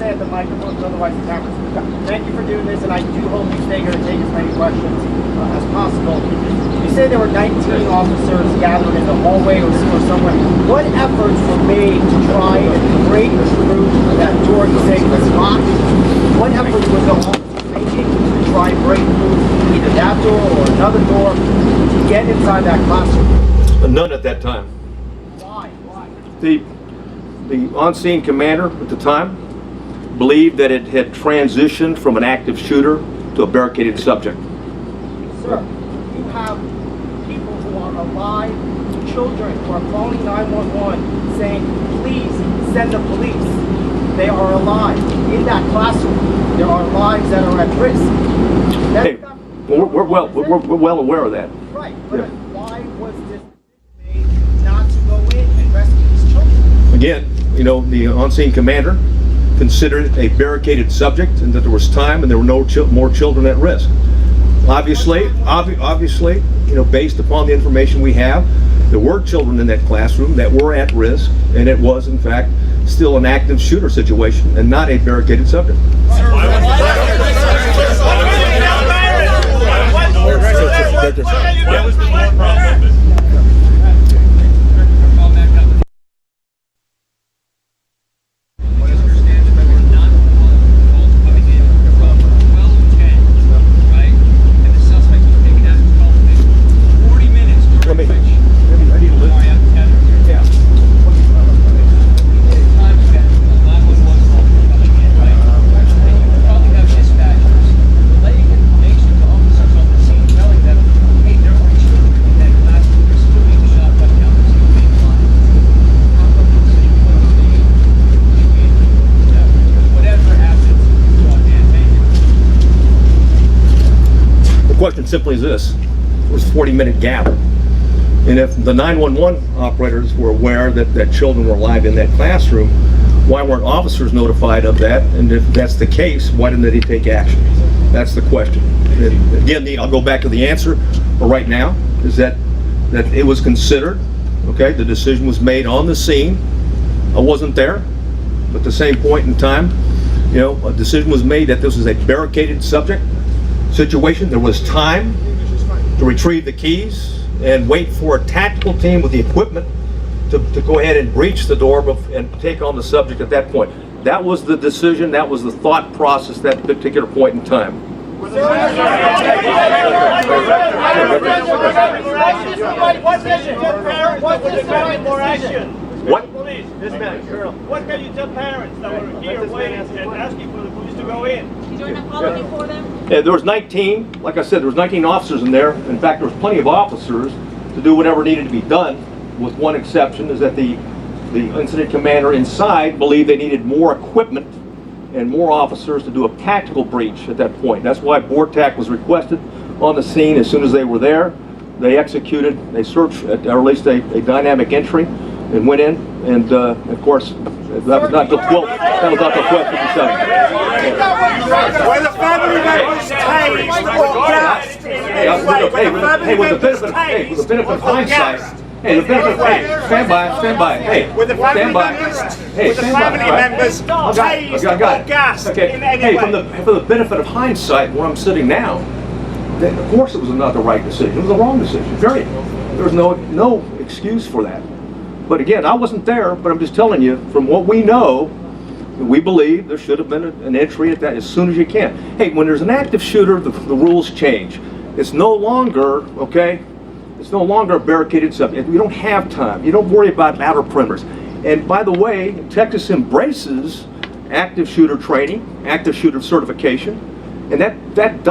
Say at the microphone, otherwise the cameras. Thank you for doing this, and I do hope you stay here and take as many questions as possible. You say there were 19 officers gathered in the hallway or somewhere. What efforts were made to try and break through that door? You say was locked. What efforts were the officers making to try and break through either that door or another door to get inside that classroom? None at that time. Why? The on-scene commander at the time believed that it had transitioned from an active shooter to a barricaded subject. Sir, you have people who are alive, children who are calling 911 saying, please send the police. They are alive. In that classroom, there are lives that are at risk. Hey, we're well aware of that. Right, but yeah. Why was this made not to go in and rescue these children? Again, you know, the on-scene commander considered it a barricaded subject and that there was time and there were no more children at risk. Obviously, you know, based upon the information we have, there were children in that classroom that were at risk, and it was, in fact, still an active shooter situation and not a barricaded subject. The question simply is this: there was a 40-minute gap, and if the 911 operators were aware that children were alive in that classroom, why weren't officers notified of that? And if that's the case, why didn't they take action? That's the question. And again, I'll go back to the answer right now, is that it was considered, okay, the decision was made on the scene. I wasn't there, but at the same point in time, you know, a decision was made that this was a barricaded subject situation. There was time to retrieve the keys and wait for a tactical team with the equipment to go ahead and breach the door and take on the subject at that point. That was the decision, that was the thought process at that particular point in time. What vision? More action. What? Police. This man, girl. What can you tell parents that were here waiting and asking for the police to go in? Is there an apology for them? Yeah, there was 19, like I said, there was 19 officers in there. In fact, there was plenty of officers to do whatever needed to be done, with one exception, is that the incident commander inside believed they needed more equipment and more officers to do a tactical breach at that point. That's why BORTAC was requested on the scene. As soon as they were there, they executed, they searched, or at least a dynamic entry, and went in, and of course, that was not till 12. That was not till 12:57. Were the family members tased or gassed? Hey, with the benefit of hindsight. Hey, the benefit. Hey, stand by. Hey, With the family members tased or gassed in any way? Hey, for the benefit of hindsight, where I'm sitting now, of course it was not the right decision. It was the wrong decision. Period. There was no excuse for that. But again, I wasn't there, but I'm just telling you, from what we know, we believe there should have been an entry at that as soon as you can. Hey, when there's an active shooter, the rules change. It's no longer, okay, it's no longer a barricaded subject. You don't have time. You don't worry about outer perimeters. And by the way, Texas embraces active shooter training, active shooter certification, and that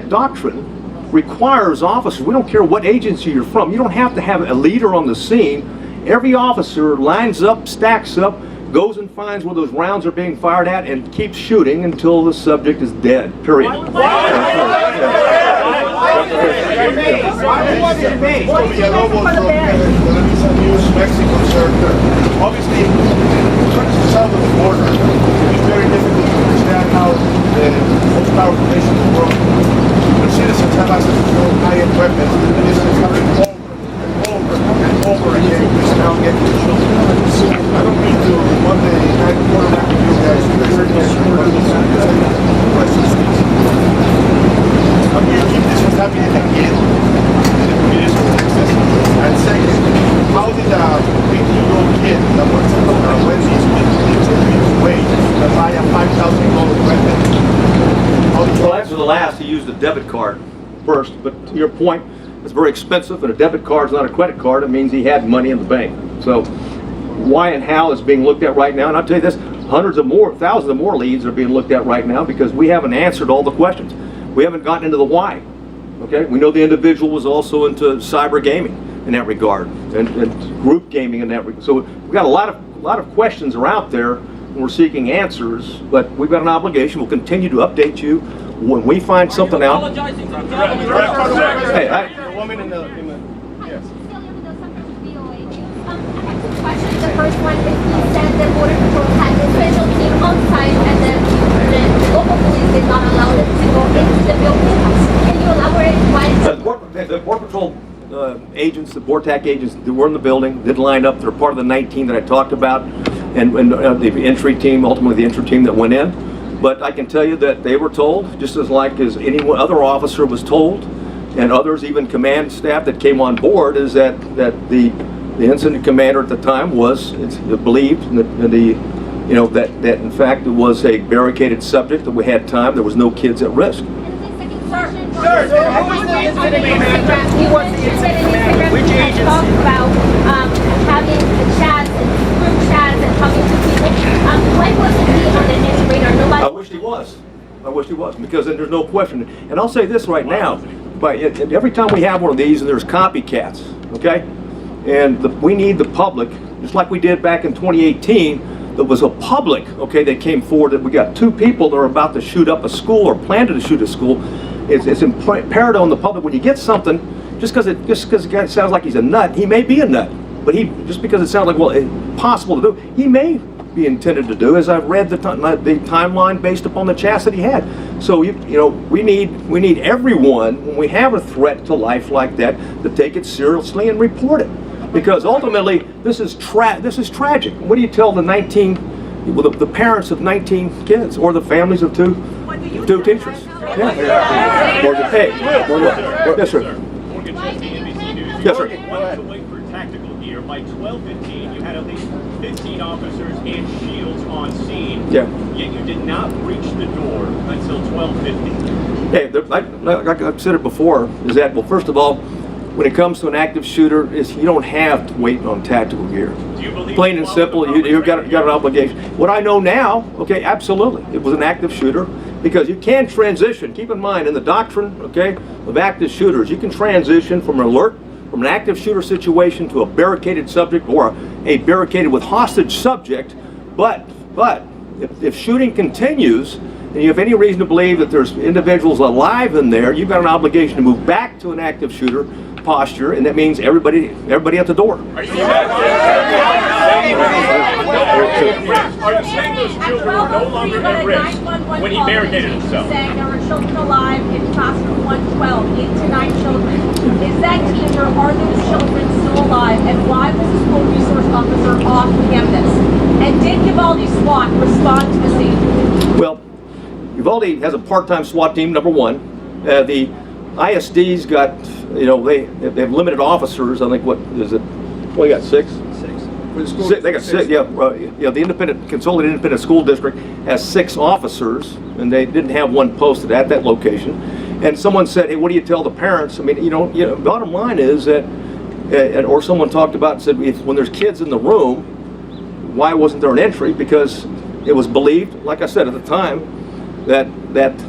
doctrine requires officers, we don't care what agency you're from, you don't have to have a leader on the scene. Every officer lines up, stacks up, goes and finds where those rounds are being fired at, and keeps shooting until the subject is dead. Period. Why was it made? Mexico, sir. Obviously, countries south of the border, it's very difficult to understand how the most powerful nation in the world, when citizens have access to high-end weapons, and this is coming all debit card first, but to your point, it's very expensive, and a debit card is not a credit card. It means he had money in the bank. So why and how is being looked at right now. And I'll tell you this, thousands of more leads are being looked at right now because we haven't answered all the questions. We haven't gotten into the why. Okay, we know the individual was also into cyber gaming in that regard, and group gaming in that regard. So we've got a lot of questions are out there, and we're seeking answers. But we've got an obligation. We'll continue to update you when we find something out. Apologizing to the Hey, The woman in the yes. Questions. The first one is he said that Border Patrol had a special team on site and then the local police did not allow them to go into the building. Can you elaborate why? The Border Patrol agents, the BORTAC agents that were in the building, did line up. They're part of the 19 that I talked about, and the entry team, ultimately the entry team that went in. But I can tell you that they were told, just as any other officer was told, and others, even command staff that came on board, is that the incident commander at the time was believed that in fact it was a barricaded subject, that we had time, there was no kids at risk. Which agency? Talk about having chats and group chats and talking to people. Why wasn't he on the news radar? Nobody. I wish he was, because then there's no question. And I'll say this right now, but every time we have one of these, and there's copycats, okay? And we need the public, just like we did back in 2018, there was a public, okay, that came forward that we got 2 people that are about to shoot up a school or planned to shoot a school. It's imperative on the public, when you get something, just because the guy sounds like he's a nut, he may be a nut. But just because it sounds like, well, it's possible to do, he may be intended to do, as I've read the timeline based upon the chats that he had. So we need everyone, when we have a threat to life like that, to take it seriously and report it, because ultimately this is tragic. What do you tell the parents of 19 kids, or the families of two teachers? Yeah. Hey, yes, sir. Morgan Chesney, NBC News. Yes, sir. Wanted to wait for tactical gear. By 12:15, you had at least 15 officers and shields on scene. Yeah. Yet you did not reach the door until 12:50. Hey, like I've said it before, is that, well, first of all, when it comes to an active shooter, you don't have to wait on tactical gear. Do you believe Plain and simple, you've got an obligation. What I know now, okay, absolutely, it was an active shooter, because you can transition. Keep in mind, in the doctrine, okay, of active shooters, you can transition from an active shooter situation to a barricaded subject, or a barricaded with hostage subject. But if shooting continues, and you have any reason to believe that there's individuals alive in there, you've got an obligation to move back to an active shooter posture, and that means everybody at the door. Are you saying those children were no longer at risk when he barricaded himself? Saying there were children alive in classroom 112, 8 to 9 children. Is that teacher, are those children still alive? And why was the school resource officer off campus? And did Uvalde SWAT respond to the scene? Well, Uvalde has a part-time SWAT team, number one. The ISD's got, they have limited officers. I think, what is it? Well, you got 6? 6. They got 6, yeah. The Consolidated Independent School District has 6 officers, and they didn't have one posted at that location. And someone said, hey, what do you tell the parents? I mean, bottom line is that, or someone talked about and said, when there's kids in the room, why wasn't there an entry? Because it was believed, like I said at the time, that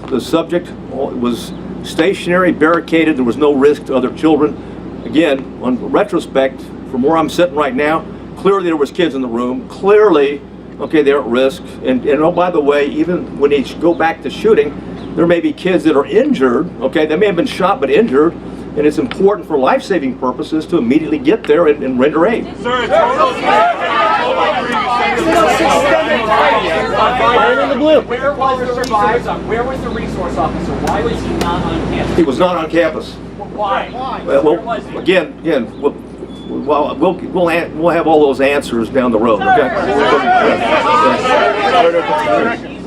the subject was stationary, barricaded, there was no risk to other children. Again, on retrospect, from where I'm sitting right now, clearly there was kids in the room, clearly, okay, they're at risk. And oh, by the way, even when they go back to shooting, there may be kids that are injured, okay, they may have been shot but injured, and it's important for life-saving purposes to immediately get there and render aid. Sir, Where was the resource officer? Why was he not on campus? He was not on campus. Why? Well, again, we'll have all those answers down the road. Okay.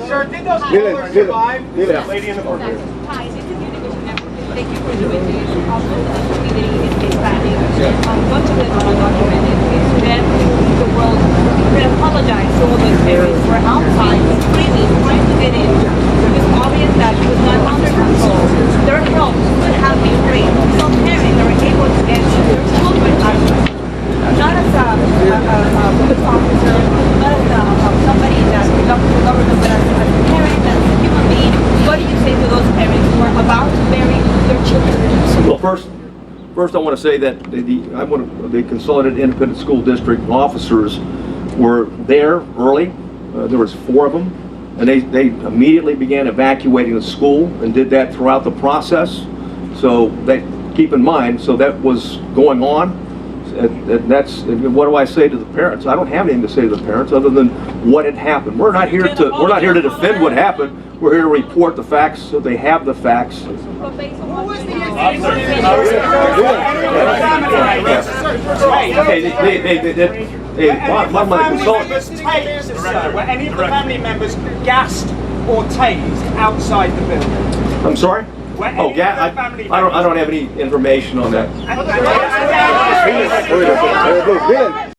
Sir, did those children survive? Lady in the front here. Hi, this is Univision Network. Thank you for doing this. Also, the community in case planning. Much of it is undocumented. It's then the world can apologize to all those parents who are outside screaming, trying to get in. It was obvious that it was not under control. There first I want to say that the Consolidated Independent School District officers were there early. There was 4 of them, and they immediately began evacuating the school and did that throughout the process. So keep in mind, so that was going on. And that's, what do I say to the parents? I don't have anything to say to the parents other than what had happened. We're not here to defend what happened. We're here to report the facts so they have the facts. But based on what Officer, Were any of the family members gassed or tased outside the building? I'm sorry? Were any Oh, of the family I don't have any information on that. members?